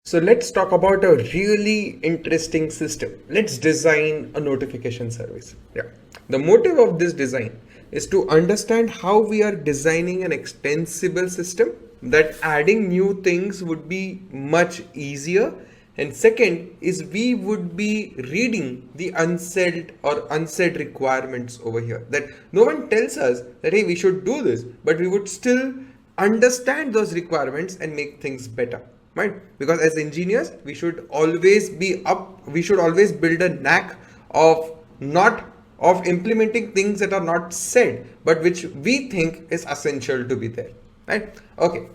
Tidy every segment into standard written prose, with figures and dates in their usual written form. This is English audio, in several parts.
So let's talk about a really interesting system. Let's design a notification service. Yeah. The motive of this design is to understand how we are designing an extensible system that adding new things would be much easier. And second is we would be reading the unsaid requirements over here. That no one tells us that hey, we should do this, but we would still understand those requirements and make things better, right? Because as engineers we should always build a knack of not of implementing things that are not said but which we think is essential to be there, right? Okay,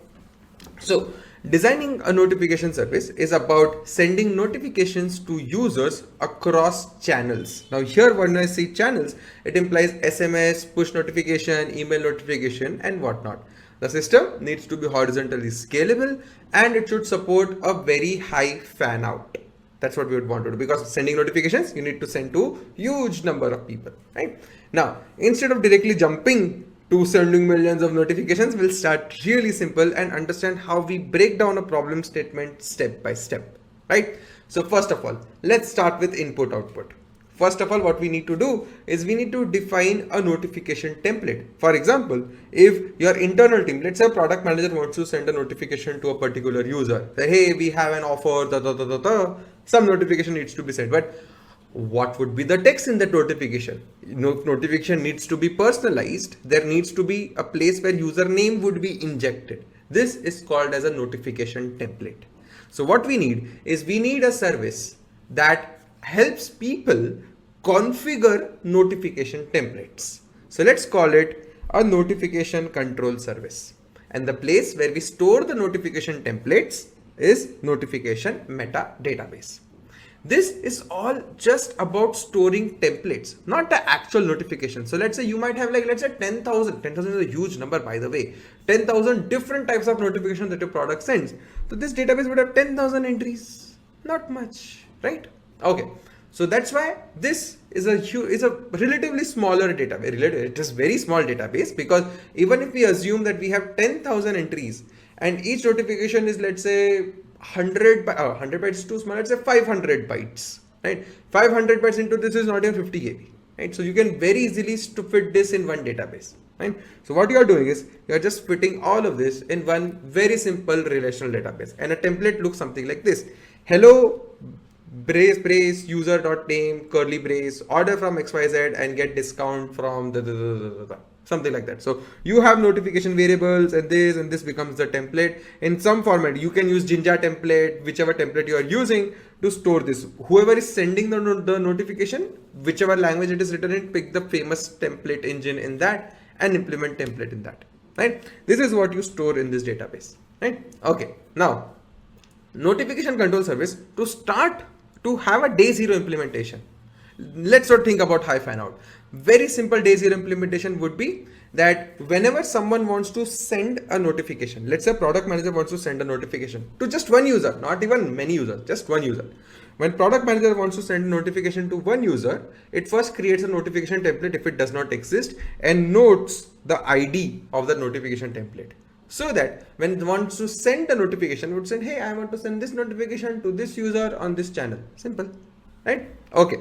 so designing a notification service is about sending notifications to users across channels. Now here when I say channels, it implies SMS, push notification, email notification and whatnot. The system needs to be horizontally scalable and it should support a very high fan out. That's what we would want to do, because sending notifications you need to send to huge number of people, right? Now instead of directly jumping to sending millions of notifications, we'll start really simple and understand how we break down a problem statement step by step, right? So first of all, let's start with input output. First of all, what we need to do is we need to define a notification template. For example, if your internal team, let's say a product manager wants to send a notification to a particular user, say, hey, we have an offer, some notification needs to be sent. But what would be the text in that notification? Notification needs to be personalized. There needs to be a place where username would be injected. This is called as a notification template. So what we need is we need a service that helps people configure notification templates. So let's call it a notification control service. And the place where we store the notification templates is notification meta database. This is all just about storing templates, not the actual notification. So let's say you might have let's say 10,000. 10,000 is a huge number, by the way. 10,000 different types of notifications that your product sends. So this database would have 10,000 entries. Not much, right? Okay. So that's why this is a relatively smaller database. It is very small database, because even if we assume that we have 10,000 entries and each notification is, let's say, 100 bytes is too small, let's say 500 bytes, right? 500 bytes into this is not even 50 KB, right? So you can very easily fit this in one database, right? So what you are doing is you are just fitting all of this in one very simple relational database, and a template looks something like this. Hello brace user.name curly brace, order from XYZ and get discount from something like that. So you have notification variables and this becomes the template in some format. You can use Jinja template, whichever template you are using to store this. Whoever is sending the notification, whichever language it is written in, pick the famous template engine in that and implement template in that, right? This is what you store in this database, right? Okay, now notification control service, to have a day zero implementation. Let's not think about high fan out. Very simple day zero implementation would be that whenever someone wants to send a notification, let's say a product manager wants to send a notification to just one user, not even many users, just one user. When product manager wants to send a notification to one user, it first creates a notification template if it does not exist and notes the ID of the notification template. So that when it wants to send a notification, it would say, hey, I want to send this notification to this user on this channel. Simple, right? Okay.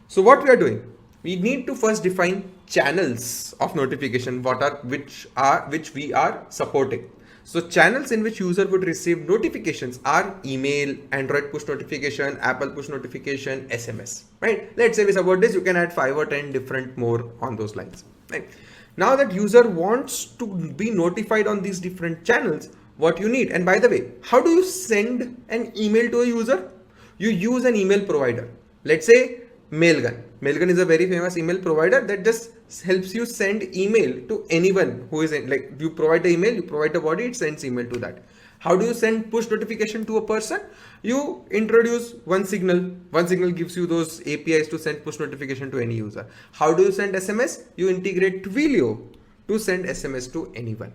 So what we are doing, we need to first define channels of notification, which we are supporting. So channels in which user would receive notifications are email, Android push notification, Apple push notification, SMS, right? Let's say we support this, you can add 5 or 10 different more on those lines, right? Now that user wants to be notified on these different channels, what you need, and by the way, how do you send an email to a user? You use an email provider. Let's say Mailgun. Mailgun is a very famous email provider that just helps you send email to anyone who is you provide the email, you provide the body, it sends email to that. How do you send push notification to a person? You introduce one signal. One signal gives you those APIs to send push notification to any user. How do you send SMS? You integrate Twilio to send SMS to anyone,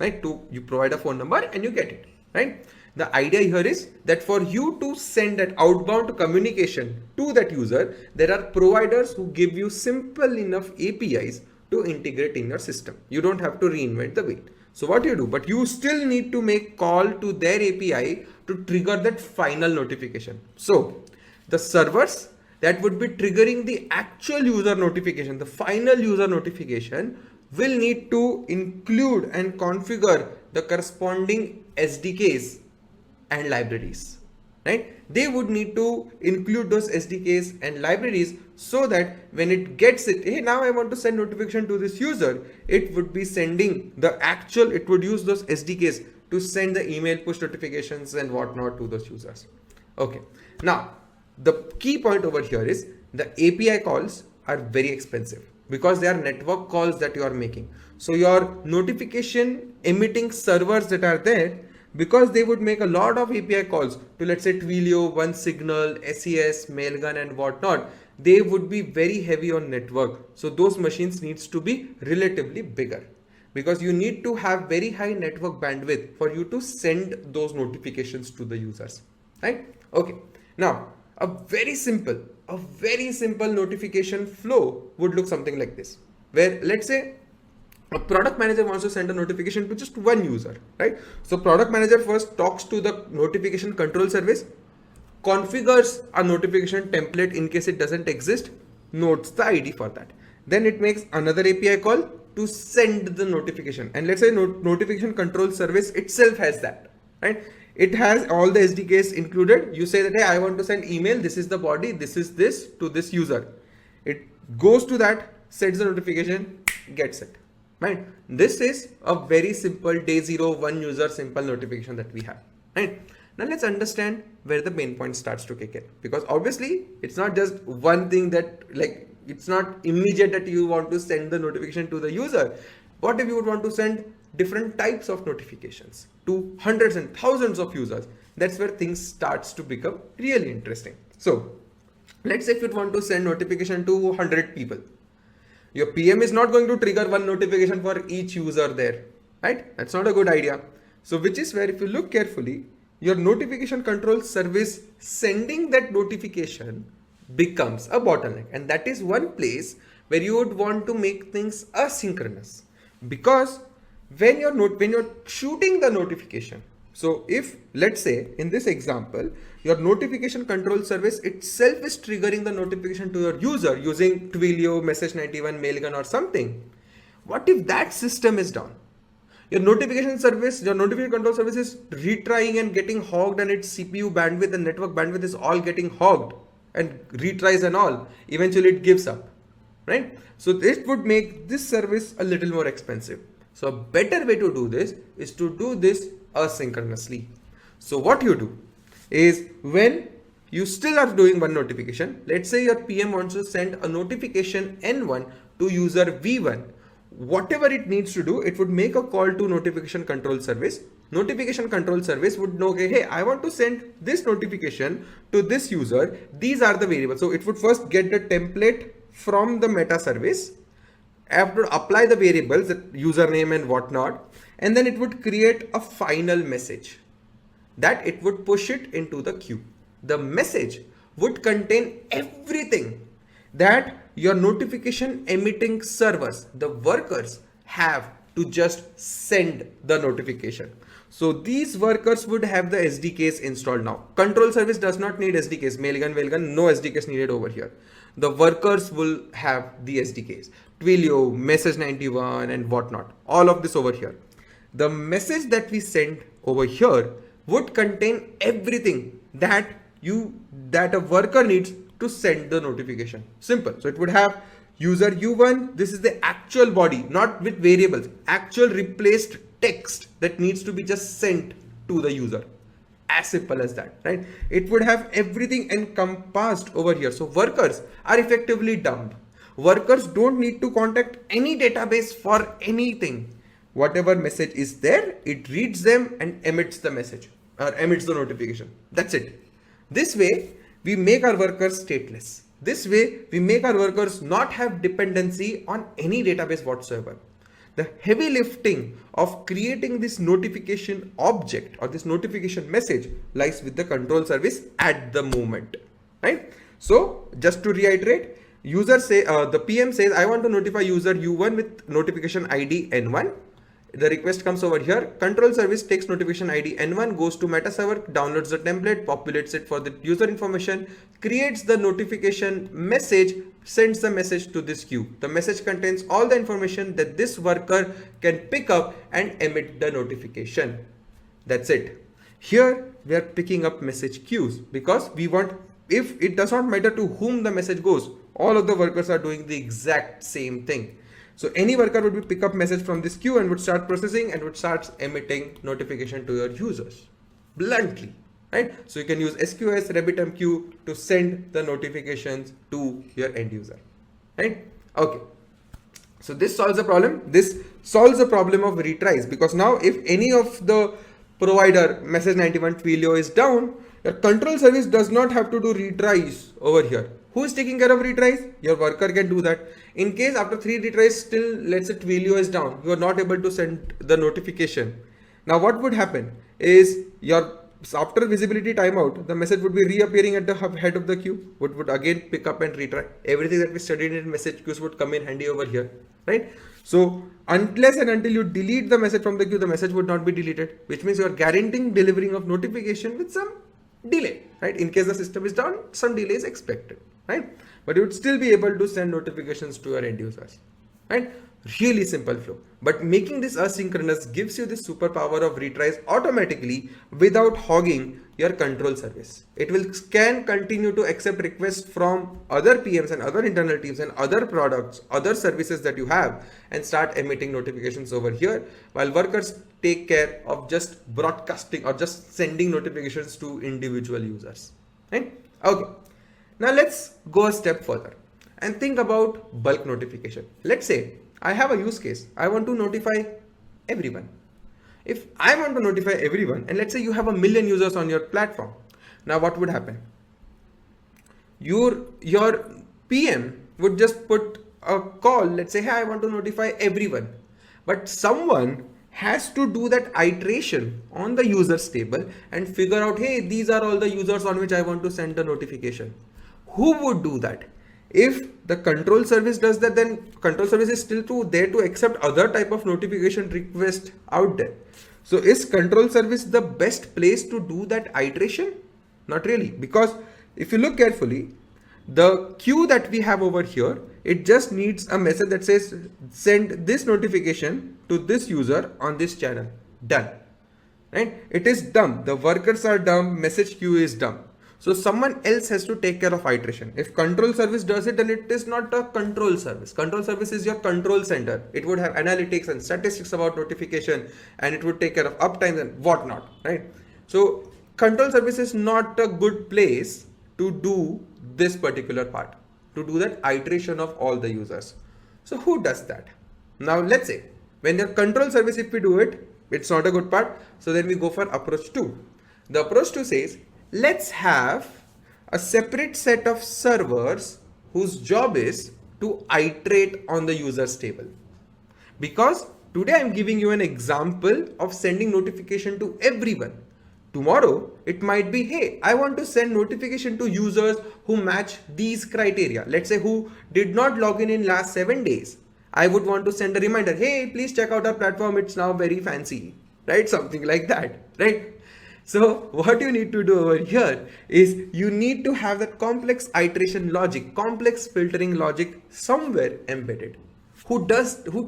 right? You provide a phone number and you get it, right? The idea here is that for you to send that outbound communication to that user, there are providers who give you simple enough APIs to integrate in your system. You don't have to reinvent the wheel. So what you do, but you still need to make call to their API to trigger that final notification. So the servers that would be triggering the actual user notification, the final user notification, will need to include and configure the corresponding SDKs and libraries, right? They would need to include those SDKs and libraries so that when it gets it, hey, now I want to send notification to this user, it would be sending the actual, it would use those SDKs to send the email push notifications and whatnot to those users. Okay, now the key point over here is the API calls are very expensive because they are network calls that you are making. So your notification emitting servers that are there, because they would make a lot of API calls to, let's say, Twilio, OneSignal, SES, Mailgun and whatnot, they would be very heavy on network. So those machines needs to be relatively bigger because you need to have very high network bandwidth for you to send those notifications to the users, right? Okay, now a very simple notification flow would look something like this, where let's say a product manager wants to send a notification to just one user, right? So product manager first talks to the notification control service, configures a notification template in case it doesn't exist, notes the ID for that. Then it makes another API call to send the notification. And let's say notification control service itself has that, right? It has all the SDKs included. You say that, hey, I want to send email. This is the body. This is this to this user. It goes to that, sends the notification, gets it. Right? This is a very simple day 0, one user simple notification that we have. Right? Now let's understand where the pain point starts to kick in, because obviously it's not just one thing that, like, it's not immediate that you want to send the notification to the user. What if you would want to send different types of notifications to hundreds and thousands of users? That's where things starts to become really interesting. So let's say if you want to send notification to 100 people, your PM is not going to trigger one notification for each user there, right? That's not a good idea. So which is where, if you look carefully, your notification control service sending that notification becomes a bottleneck. And that is one place where you would want to make things asynchronous, because when you're shooting the notification, so if, let's say in this example, your notification control service itself is triggering the notification to your user using Twilio, Message91, Mailgun or something, what if that system is down? Your notification control service is retrying and getting hogged, and its CPU bandwidth and network bandwidth is all getting hogged and retries and all. Eventually it gives up, right? So this would make this service a little more expensive. So a better way to do this is to do this asynchronously. So what you do is, when you still are doing one notification, let's say your PM wants to send a notification N1 to user V1, whatever it needs to do, it would make a call to notification control service. Notification control service would know, okay, hey, I want to send this notification to this user. These are the variables. So it would first get the template from the meta service, have to apply the variables, the username and whatnot, and then it would create a final message that it would push it into the queue. The message would contain everything that your notification emitting servers, the workers, have to just send the notification. So these workers would have the SDKs installed now. Control service does not need SDKs. Mailgun, no SDKs needed over here. The workers will have the SDKs. Twilio, Message91 and whatnot. All of this over here. The message that we send over here would contain everything that a worker needs to send the notification. Simple. So it would have user U1. This is the actual body, not with variables, actual replaced text that needs to be just sent to the user. As simple as that, right? It would have everything encompassed over here. So workers are effectively dumb. Workers don't need to contact any database for anything. Whatever message is there, it reads them and emits the message or emits the notification. That's it. This way, we make our workers stateless. This way, we make our workers not have dependency on any database whatsoever. The heavy lifting of creating this notification object or this notification message lies with the control service at the moment, right? So just to reiterate, the PM says, I want to notify user U1 with notification ID N1. the request comes over here. Control service takes notification ID N1, goes to meta server, downloads the template, populates it for the user information, creates the notification message, sends the message to this queue. The message contains all the information that this worker can pick up and emit the notification. That's it. Here we are picking up message queues because we want, if it does not matter to whom the message goes, all of the workers are doing the exact same thing. So any worker would pick up message from this queue and would start processing and would start emitting notification to your users bluntly, right? So you can use SQS RabbitMQ to send the notifications to your end user, right? Okay. So this solves the problem. This solves the problem of retries, because now if any of the provider message 91 Twilio is down, your control service does not have to do retries over here. Who is taking care of retries? Your worker can do that. In case after 3 retries still, let's say Twilio is down, you are not able to send the notification. Now what would happen is your after visibility timeout, the message would be reappearing at the head of the queue, would again pick up and retry. Everything that we studied in message queues would come in handy over here, right? So unless and until you delete the message from the queue, the message would not be deleted, which means you are guaranteeing delivering of notification with some delay, right? In case the system is down, some delay is expected, right? But you would still be able to send notifications to your end users, right? Really simple flow. But making this asynchronous gives you the superpower of retries automatically without hogging your control service. It can continue to accept requests from other PMs and other internal teams and other products, other services that you have, and start emitting notifications over here, while workers take care of just broadcasting or just sending notifications to individual users, right? Okay. Now let's go a step further and think about bulk notification. Let's say I have a use case. I want to notify everyone. If I want to notify everyone, and let's say you have 1 million users on your platform, now what would happen? Your PM would just put a call, let's say, hey, I want to notify everyone. But someone has to do that iteration on the users table and figure out, hey, these are all the users on which I want to send the notification. Who would do that? If the control service does that, then control service is still there to accept other type of notification request out there. So is control service the best place to do that iteration? Not really, because if you look carefully, the queue that we have over here, it just needs a message that says send this notification to this user on this channel. Done. Right? It is dumb. The workers are dumb. Message queue is dumb. So someone else has to take care of iteration. If control service does it, then it is not a control service. Control service is your control center. It would have analytics and statistics about notification, and it would take care of uptime and whatnot, right? So control service is not a good place to do this particular part, to do that iteration of all the users. So who does that? Now let's say when your control service, if we do it, it's not a good part. So then we go for approach 2. The approach 2 says, let's have a separate set of servers whose job is to iterate on the users table. Because today I'm giving you an example of sending notification to everyone. Tomorrow it might be, hey, I want to send notification to users who match these criteria. Let's say who did not log in last 7 days. I would want to send a reminder, hey, please check out our platform. It's now very fancy, right? Something like that, right? So what you need to do over here is you need to have that complex iteration logic, complex filtering logic somewhere embedded. Who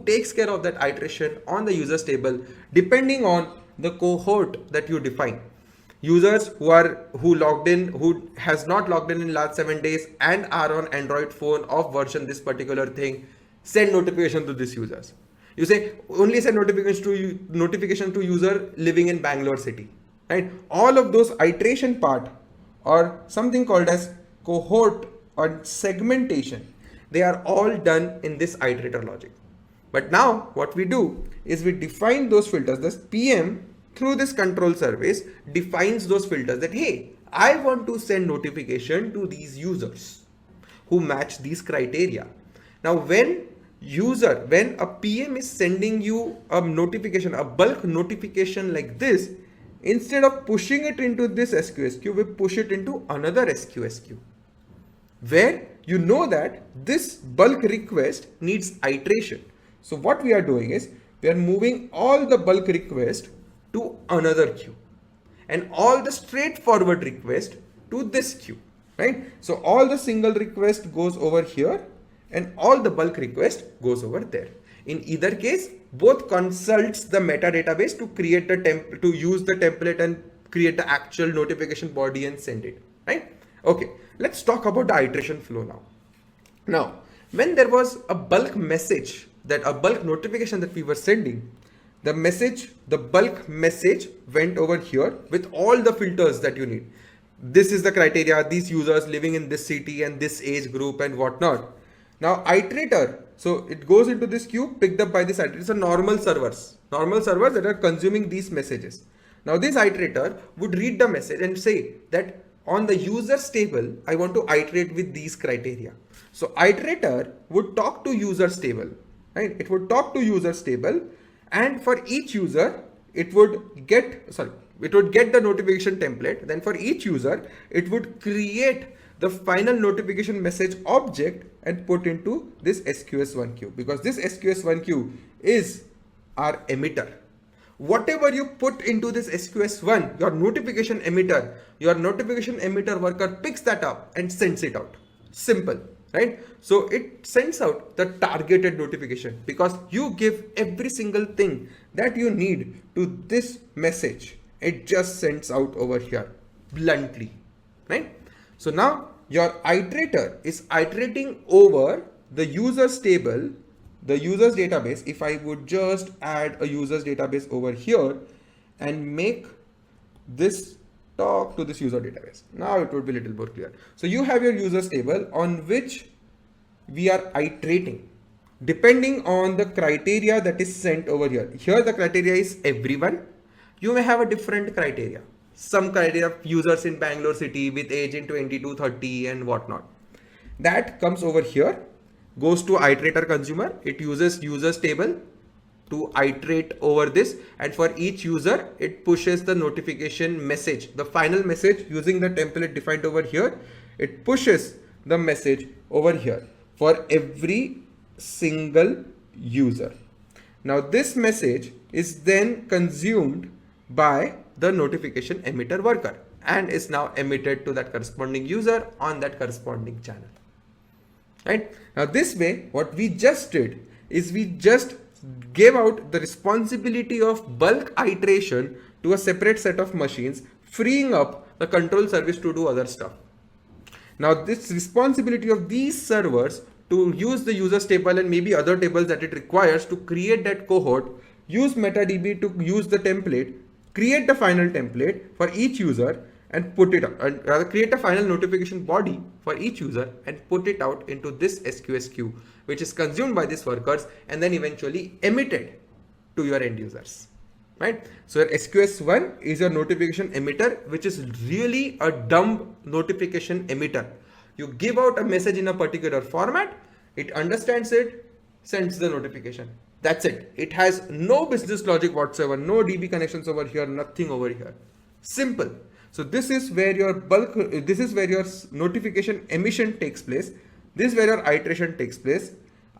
takes care of that iteration on the users table depending on the cohort that you define. Users who logged in, who has not logged in last 7 days and are on Android phone of version this particular thing, send notification to these users. You say only send notification to user living in Bangalore city. Right? All of those iteration part or something called as cohort or segmentation, they are all done in this iterator logic. But now what we do is we define those filters. This PM through this control service defines those filters that, hey, I want to send notification to these users who match these criteria. Now when a PM is sending you a notification, a bulk notification like this, instead of pushing it into this SQS queue, we push it into another SQS queue, where you know that this bulk request needs iteration. So what we are doing is we are moving all the bulk request to another queue and all the straightforward request to this queue, right? So all the single request goes over here and all the bulk request goes over there. In either case, both consults the meta database to create the to use the template and create the actual notification body and send it, right? Okay, let's talk about the iteration flow now. Now, when there was a bulk message, that a bulk notification that we were sending, the bulk message went over here with all the filters that you need. This is the criteria, these users living in this city and this age group and whatnot. Now iterator, so it goes into this queue picked up by this iterator. It's a normal servers that are consuming these messages. Now this iterator would read the message and say that on the users table, I want to iterate with these criteria. So iterator would talk to users table, right? It would talk to users table, and for each user, it would get the notification template. Then for each user, it would create the final notification message object and put into this SQS1 queue, because this SQS1 queue is our emitter. Whatever you put into this SQS1, your notification emitter worker picks that up and sends it out. Simple, right? So it sends out the targeted notification because you give every single thing that you need to this message. It just sends out over here bluntly, right? So now your iterator is iterating over the users table, the users database. If I would just add a users database over here and make this talk to this user database, now it would be a little more clear. So you have your users table on which we are iterating depending on the criteria that is sent over here. Here the criteria is everyone. You may have a different criteria. Some criteria of users in Bangalore city with age in 20 to 30 and whatnot. That comes over here, goes to iterator consumer. It uses users table to iterate over this, and for each user, it pushes the notification message, the final message using the template defined over here. It pushes the message over here for every single user. Now this message is then consumed by the notification emitter worker and is now emitted to that corresponding user on that corresponding channel, right? Now this way, what we just did is we just gave out the responsibility of bulk iteration to a separate set of machines, freeing up the control service to do other stuff. Now this responsibility of these servers to use the users table and maybe other tables that it requires to create that cohort, use MetaDB to use the template, create the final template for each user and put it out, and rather create a final notification body for each user and put it out into this SQS queue, which is consumed by these workers and then eventually emitted to your end users, right? So your SQS1 is your notification emitter, which is really a dumb notification emitter. You give out a message in a particular format, it understands it, sends the notification. That's it. It has no business logic whatsoever, no DB connections over here, nothing over here. Simple. So this is where your this is where your notification emission takes place. This is where your iteration takes place.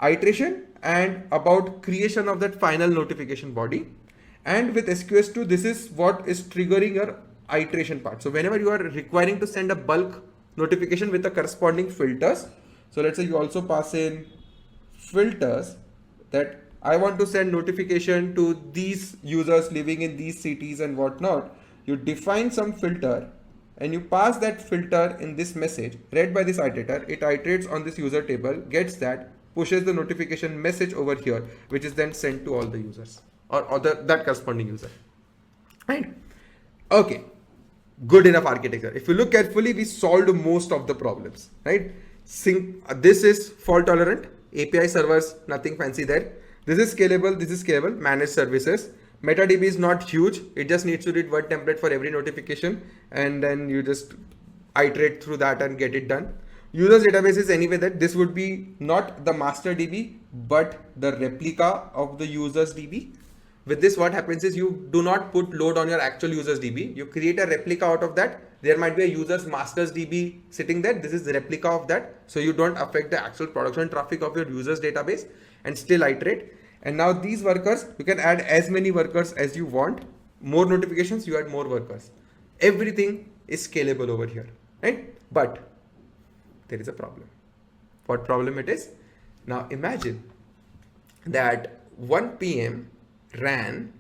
Iteration and about creation of that final notification body. And with SQS2, this is what is triggering your iteration part. So whenever you are requiring to send a bulk notification with the corresponding filters. So let's say you also pass in filters that I want to send notification to these users living in these cities and whatnot. You define some filter and you pass that filter in this message read by this iterator. It iterates on this user table, gets that, pushes the notification message over here, which is then sent to all the users or that corresponding user, right? Okay, good enough architecture. If you look carefully, we solved most of the problems, right? This is fault tolerant, API servers, nothing fancy there. This is scalable, managed services. MetaDB is not huge. It just needs to read one template for every notification and then you just iterate through that and get it done. Users database is anyway that this would be not the master DB, but the replica of the users DB. With this, what happens is you do not put load on your actual users DB. You create a replica out of that. There might be a users masters DB sitting there. This is the replica of that. So you don't affect the actual production traffic of your users database and still iterate. And now these workers, you can add as many workers as you want. More notifications, you add more workers. Everything is scalable over here, right? But there is a problem. What problem it is? Now imagine that 1 PM ran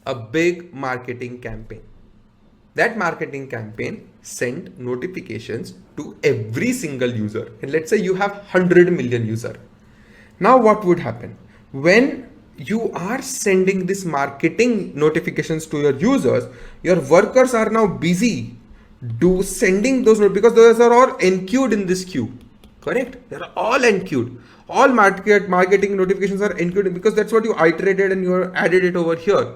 a big marketing campaign. That marketing campaign sent notifications to every single user. And let's say you have 100 million user. Now what would happen? When you are sending this marketing notifications to your users, your workers are now busy sending those because those are all enqueued in this queue. Correct? They are all enqueued. All marketing notifications are enqueued because that's what you iterated and you added it over here.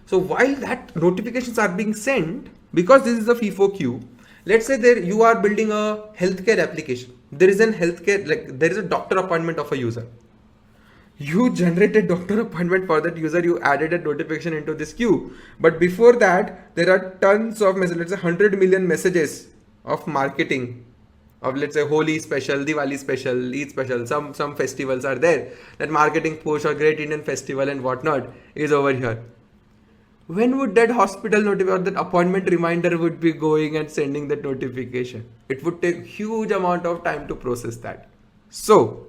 So while that notifications are being sent, because this is a FIFO queue, let's say there you are building a healthcare application. There is there is a doctor appointment of a user. You generated doctor appointment for that user, you added a notification into this queue. But before that, there are tons of messages, let's say 100 million messages of marketing of, let's say, Holi special, Diwali special, Eid special, some festivals are there. That marketing push or Great Indian Festival and whatnot is over here. When would that hospital notify or that appointment reminder would be going and sending that notification? It would take huge amount of time to process that. So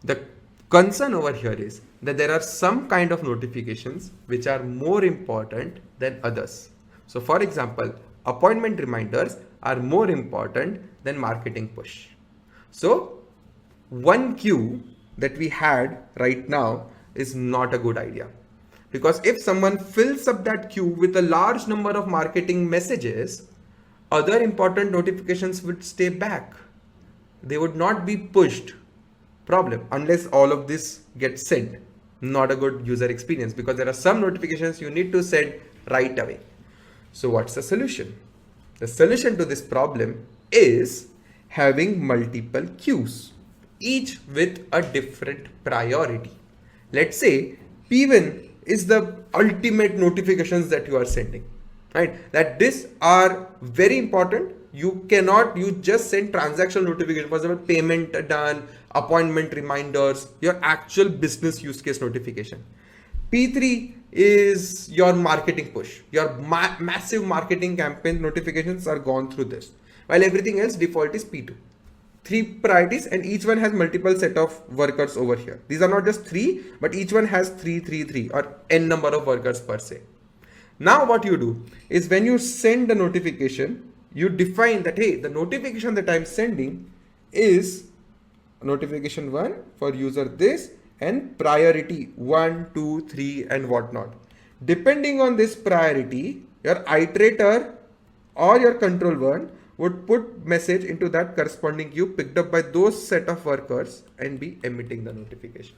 the concern over here is that there are some kind of notifications which are more important than others. So for example, appointment reminders are more important than marketing push. So one queue that we had right now is not a good idea. Because if someone fills up that queue with a large number of marketing messages, other important notifications would stay back. They would not be pushed. Problem, unless all of this gets sent. Not a good user experience because there are some notifications you need to send right away. So what's the solution? The solution to this problem is having multiple queues, each with a different priority. Let's say P1 is the ultimate notifications that you are sending, right? That these are very important. You just send transactional notification, for example, payment done, appointment reminders, your actual business use case notification. P3 is your marketing push, your massive marketing campaign notifications are gone through this, while everything else default is P2. 3 priorities and each one has multiple set of workers over here. These are not just 3, but each one has 3 or n number of workers per se. Now what you do is when you send the notification, you define that, hey, the notification that I'm sending is notification 1 for user this and priority 1, 2, 3 and whatnot. Depending on this priority, your iterator or your control one would put message into that corresponding queue picked up by those set of workers and be emitting the notification.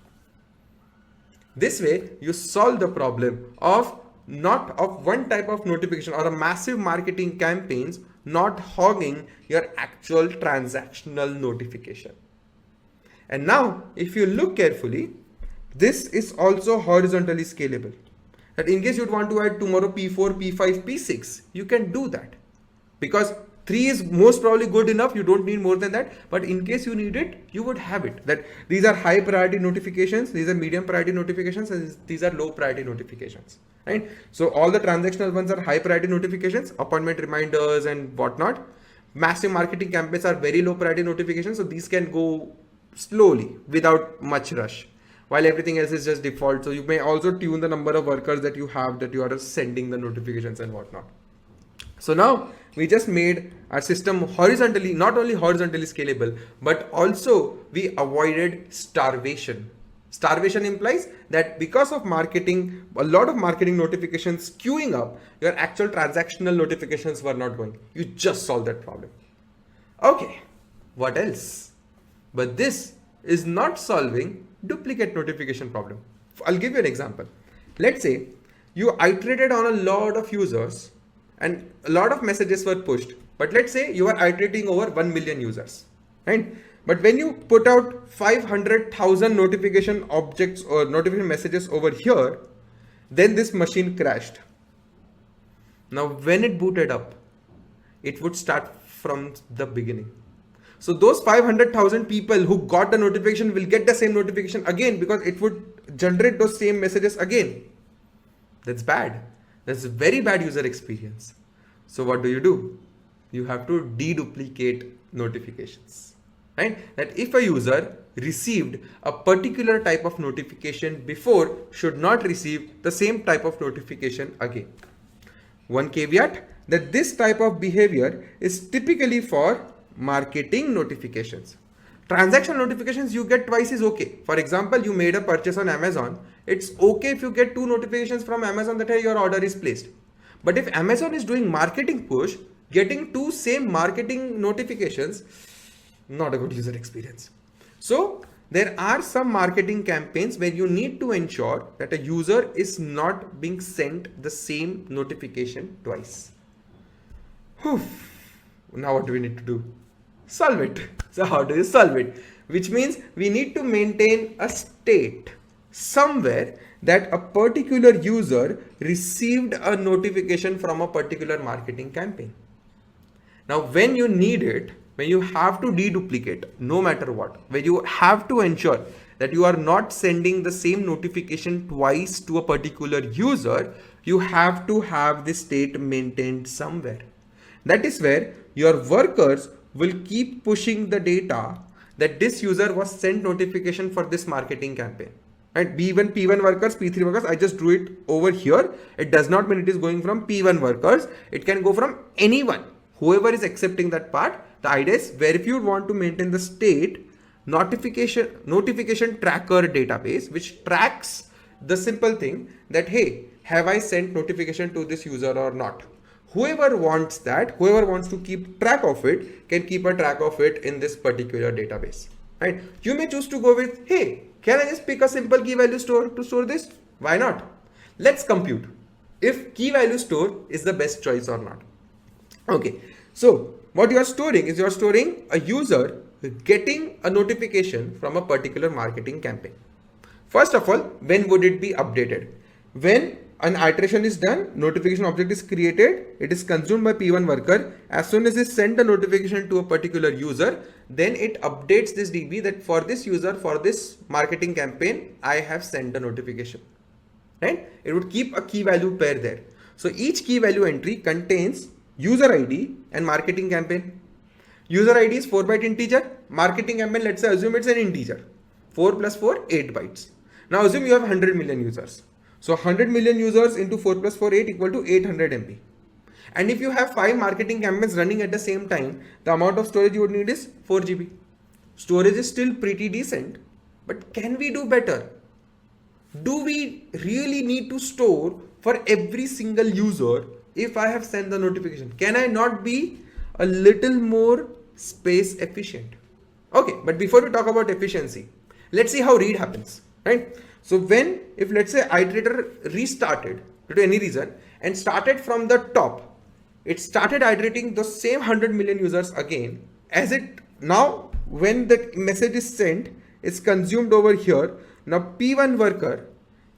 This way you solve the problem of not of one type of notification or a massive marketing campaigns not hogging your actual transactional notification. And now if you look carefully, this is also horizontally scalable. That in case you'd want to add tomorrow P4, P5, P6, you can do that because 3 is most probably good enough. You don't need more than that. But in case you need it, you would have it. That these are high priority notifications. These are medium priority notifications. And these are low priority notifications. Right? So all the transactional ones are high priority notifications, appointment reminders and whatnot. Massive marketing campaigns are very low priority notifications. So these can go slowly without much rush, while everything else is just default. So you may also tune the number of workers that you have that you are sending the notifications and whatnot. So now we just made our system horizontally, not only horizontally scalable, but also we avoided starvation. Starvation implies that because of marketing, a lot of marketing notifications queuing up, your actual transactional notifications were not going. You just solved that problem. Okay, what else? But this is not solving duplicate notification problem. I'll give you an example. Let's say you iterated on a lot of users and a lot of messages were pushed. But let's say you are iterating over 1 million users, right? But when you put out 500,000 notification objects or notification messages over here, then this machine crashed. Now, when it booted up, it would start from the beginning. So those 500,000 people who got the notification will get the same notification again because generate those same messages again. That's bad. That's a very bad user experience. So what do? You have to deduplicate notifications, right? That if a user received a particular type of notification before, should not receive the same type of notification again. One caveat, that this type of behavior is typically for marketing notifications. Transaction notifications you get twice is okay. For example, you made a purchase on Amazon. It's okay if you get 2 notifications from Amazon that hey, your order is placed. But if Amazon is doing marketing push, getting 2 same marketing notifications, not a good user experience. So there are some marketing campaigns where you need to ensure that a user is not being sent the same notification twice. Whew. Now what do we need to do? Solve it. So how do you solve it? Which means we need to maintain a state somewhere that a particular user received a notification from a particular marketing campaign. Now, when you need it, when you have to deduplicate, no matter what, when you have to ensure that you are not sending the same notification twice to a particular user, you have to have this state maintained somewhere. That is where your workers will keep pushing the data that this user was sent notification for this marketing campaign. Right? B1, P1 workers, P3 workers, I just drew it over here. It does not mean it is going from P1 workers. It can go from anyone, whoever is accepting that part. The idea is where if you want to maintain the state notification tracker database, which tracks the simple thing that, hey, have I sent notification to this user or not? Whoever wants that, whoever wants to keep track of it, can keep a track of it in this particular database, right? You may choose to go with, hey, can I just pick a simple key value store to store this? Why not? Let's compute if key value store is the best choice or not. Okay, so what you are storing is you are storing a user getting a notification from a particular marketing campaign. First of all, when would it be updated? When an iteration is done, notification object is created, it is consumed by P1 worker. As soon as it sends the notification to a particular user, then it updates this DB that for this user, for this marketing campaign, I have sent the notification, right? It would keep a key value pair there. So each key value entry contains user ID and marketing campaign. User ID is 4-byte integer. Marketing campaign, let's say, assume it's an integer. 4 plus 4, 8 bytes. Now assume you have 100 million users. So 100 million users into 4 plus 4, 8 equal to 800 MB. And if you have 5 marketing campaigns running at the same time, the amount of storage you would need is 4 GB. Storage is still pretty decent, but can we do better? Do we really need to store for every single user if I have sent the notification? Can I not be a little more space efficient? Okay, but before we talk about efficiency, let's see how read happens, right? So if let's say iterator restarted due to any reason and started from the top, it started iterating the same 100 million users again, as it now when the message is sent, it's consumed over here. Now P1 worker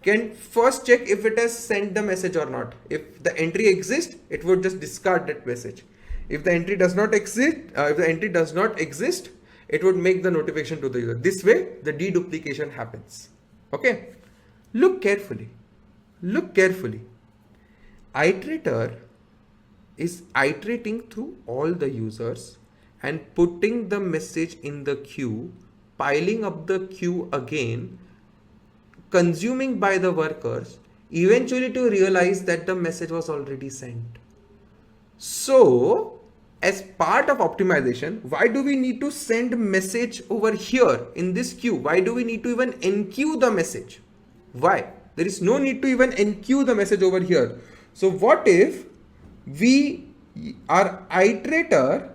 can first check if it has sent the message or not. If the entry exists, it would just discard that message. If the entry does not exist, it would make the notification to the user. This way, the deduplication happens. Okay, look carefully. Iterator is iterating through all the users and putting the message in the queue, piling up the queue again, consuming by the workers, eventually to realize that the message was already sent. So, as part of optimization, why do we need to send message over here in this queue? Why do we need to even enqueue the message? Why? There is no need to even enqueue the message over here. So what if our iterator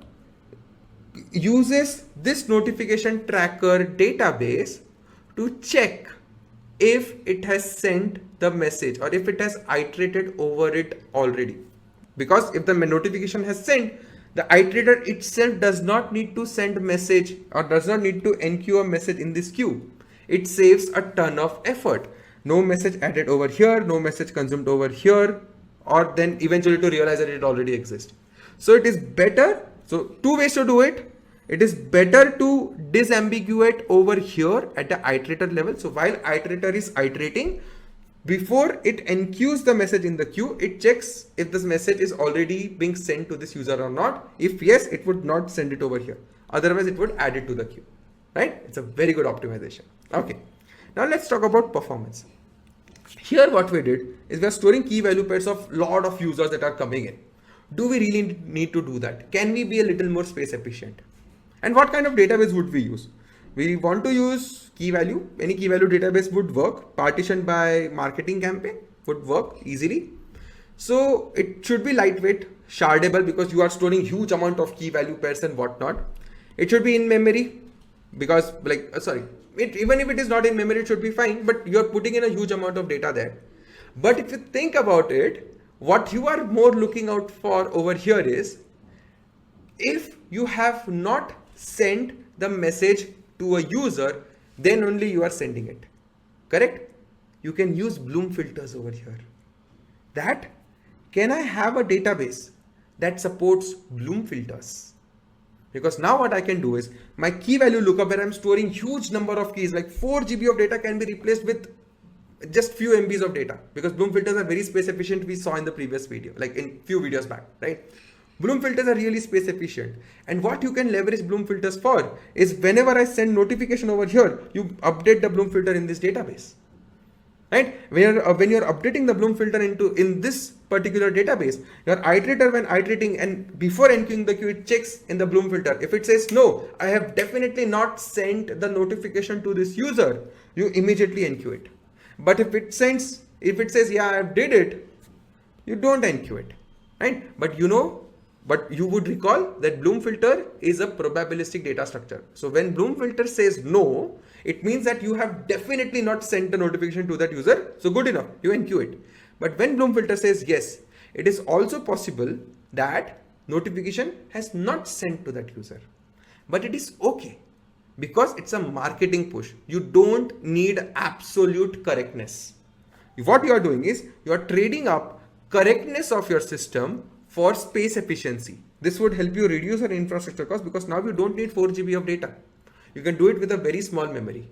uses this notification tracker database to check if it has sent the message or if it has iterated over it already? Because if the notification has sent, the iterator itself does not need to send a message or does not need to enqueue a message in this queue. It saves a ton of effort. No message added over here, no message consumed over here, or then eventually to realize that it already exists. So it is better. So 2 ways to do it. it is better to disambiguate over here at the iterator level. So while iterator is iterating, before it enqueues the message in the queue, it checks if this message is already being sent to this user or not. If yes, it would not send it over here. Otherwise, it would add it to the queue, right? It's a very good optimization. Okay. Now let's talk about performance. Here what we did is we are storing key value pairs of lot of users that are coming in. Do we really need to do that? Can we be a little more space efficient? And what kind of database would we use? We want to use key value. Any key value database would work. Partitioned by marketing campaign would work easily. So it should be lightweight, shardable, because you are storing huge amount of key value pairs and whatnot. It should be in memory because even if it is not in memory, it should be fine, but you're putting in a huge amount of data there. But if you think about it, what you are more looking out for over here is, if you have not sent the message to a user, then only you are sending it. Correct? You can use Bloom filters over here. That, can I have a database that supports Bloom filters? Because now what I can do is my key value lookup, where I'm storing huge number of keys, like 4 GB of data, can be replaced with just few MBs of data, because Bloom filters are very space efficient. We saw in the previous video, like in few videos back, right? Bloom filters are really space efficient. And what you can leverage Bloom filters for is, whenever I send notification over here, you update the Bloom filter in this database. Right? When you're updating the Bloom filter in this particular database, your iterator, when iterating and before enqueuing the queue, it checks in the Bloom filter. If it says no, I have definitely not sent the notification to this user, you immediately enqueue it. But if it says yeah, I did it, you don't enqueue it, right? But you would recall that Bloom filter is a probabilistic data structure. So when Bloom filter says no, it means that you have definitely not sent the notification to that user. So good enough, you enqueue it. But when Bloom filter says yes, it is also possible that notification has not sent to that user. But it is okay, because it's a marketing push. You don't need absolute correctness. What you are doing is you are trading up correctness of your system for space efficiency. This would help you reduce your infrastructure cost, because now you don't need 4 GB of data. You can do it with a very small memory.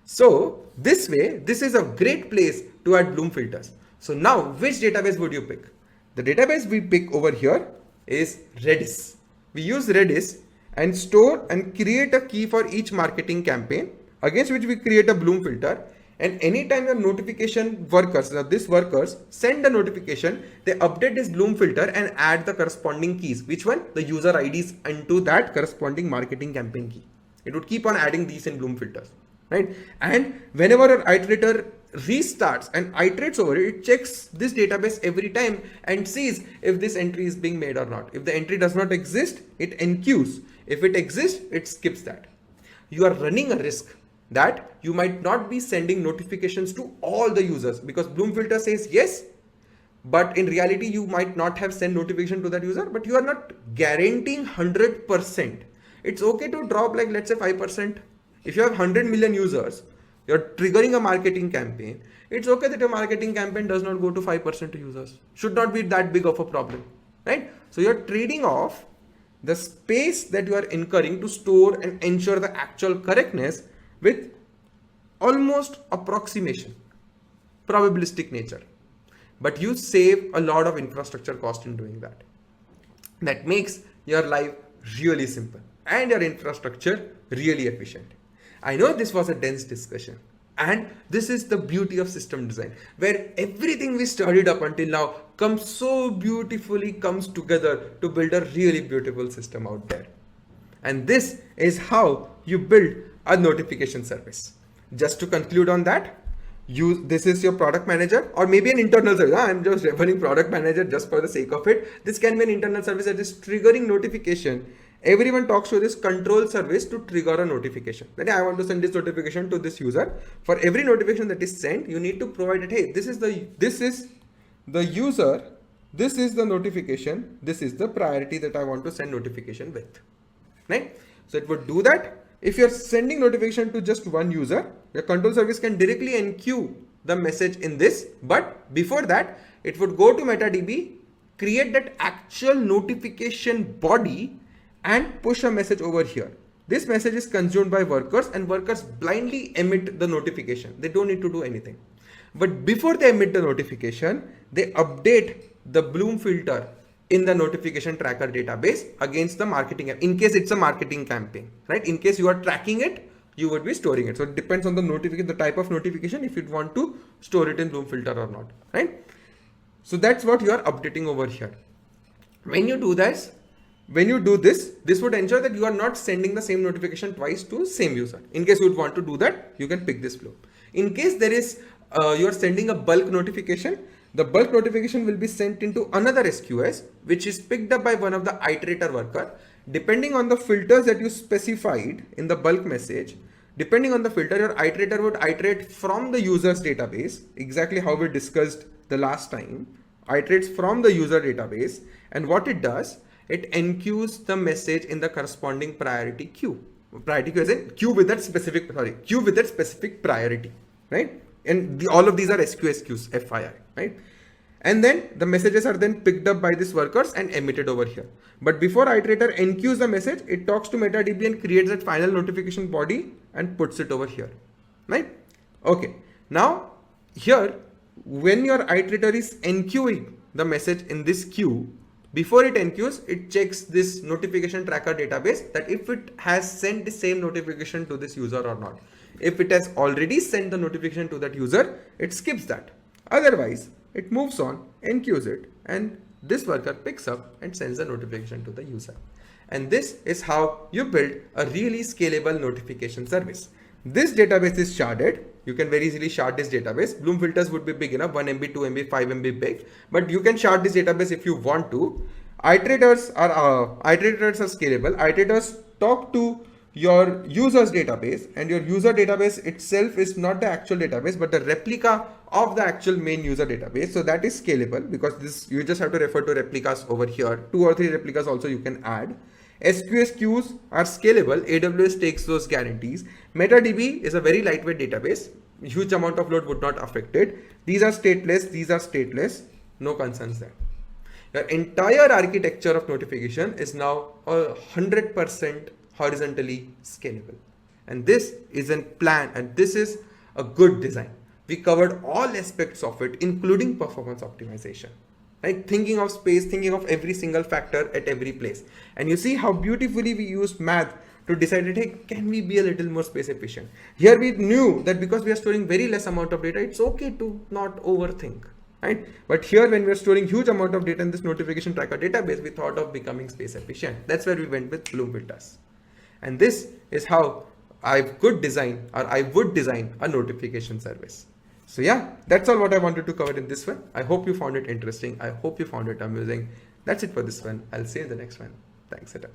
So this way, this is a great place to add Bloom filters. So now, which database would you pick? The database we pick over here is Redis. We use Redis and store and create a key for each marketing campaign, against which we create a Bloom filter. And anytime your notification workers, these workers send a notification, they update this Bloom filter and add the corresponding keys. Which one? The user IDs into that corresponding marketing campaign key. It would keep on adding these in Bloom filters, right? And whenever your iterator restarts and iterates over it, it checks this database every time and sees if this entry is being made or not. If the entry does not exist, it enqueues. If it exists, it skips that. You are running a risk that you might not be sending notifications to all the users, because Bloom filter says yes, but in reality you might not have sent notification to that user, but you are not guaranteeing 100%. It's okay to drop, like, let's say 5%. If you have 100 million users, you're triggering a marketing campaign, it's okay that your marketing campaign does not go to 5% to users. Should not be that big of a problem, right? So you're trading off the space that you are incurring to store and ensure the actual correctness with almost approximation, probabilistic nature. But you save a lot of infrastructure cost in doing that. That makes your life really simple and your infrastructure really efficient. I know this was a dense discussion, and this is the beauty of system design, where everything we studied up until now comes together to build a really beautiful system out there. And this is how you build a notification service. Just to conclude on that, this is your product manager, or maybe an internal service. I'm just referring product manager just for the sake of it. This can be an internal service that is triggering notification. Everyone talks to this control service to trigger a notification. That I want to send this notification to this user. For every notification that is sent, you need to provide it. Hey, this is the user. This is the notification. This is the priority that I want to send notification with. Right? So it would do that. If you're sending notification to just one user, your control service can directly enqueue the message in this. But before that, it would go to MetaDB, create that actual notification body, and push a message over here. This message is consumed by workers and workers blindly emit the notification. They don't need to do anything. But before they emit the notification, they update the Bloom filter in the notification tracker database against the marketing app, in case it's a marketing campaign, right? In case you are tracking it, you would be storing it. So it depends on the notification, the type of notification, if you'd want to store it in Bloom filter or not, right? So that's what you are updating over here. When you do this, this would ensure that you are not sending the same notification twice to same user. In case you would want to do that, you can pick this flow. In case there is, you are sending a bulk notification, the bulk notification will be sent into another SQS, which is picked up by one of the iterator worker. Depending on the filters that you specified in the bulk message, depending on the filter, your iterator would iterate from the user's database, exactly how we discussed the last time, iterates from the user database. And what it does, it enqueues the message in the corresponding priority queue. Priority queue is in queue with that specific, queue with that specific priority, right? And all of these are SQS queues, FYI, right? And then the messages are then picked up by these workers and emitted over here. But before iterator enqueues the message, it talks to MetaDB and creates that final notification body and puts it over here, right? Okay. Now here, when your iterator is enqueuing the message in this queue, before it enqueues, it checks this notification tracker database that if it has sent the same notification to this user or not. If it has already sent the notification to that user, it skips that. Otherwise, it moves on, enqueues it, and this worker picks up and sends the notification to the user. And this is how you build a really scalable notification service. This database is sharded. You can very easily shard this database. Bloom filters would be big enough, 1 MB, 2 MB, 5 MB big, but you can shard this database if you want to. Iterators are scalable. Iterators talk to your user's database, and your user database itself is not the actual database, but the replica of the actual main user database. So that is scalable, because this, you just have to refer to replicas over here. 2 or 3 replicas also you can add. SQS queues are scalable. AWS takes those guarantees. MetaDB is a very lightweight database. Huge amount of load would not affect it. These are stateless. These are stateless. No concerns there. Your entire architecture of notification is now 100% horizontally scalable. And this is a plan, and this is a good design. We covered all aspects of it, including performance optimization. Right? Thinking of space, thinking of every single factor at every place. And you see how beautifully we used math to decide that, hey, can we be a little more space efficient? Here we knew that because we are storing very less amount of data, it's okay to not overthink. Right? But here, when we are storing huge amount of data in this notification tracker database, we thought of becoming space efficient. That's where we went with Bloom filters. And this is how I would design a notification service. So yeah, that's all what I wanted to cover in this one. I hope you found it interesting. I hope you found it amusing. That's it for this one. I'll see you in the next one. Thanks, Seta.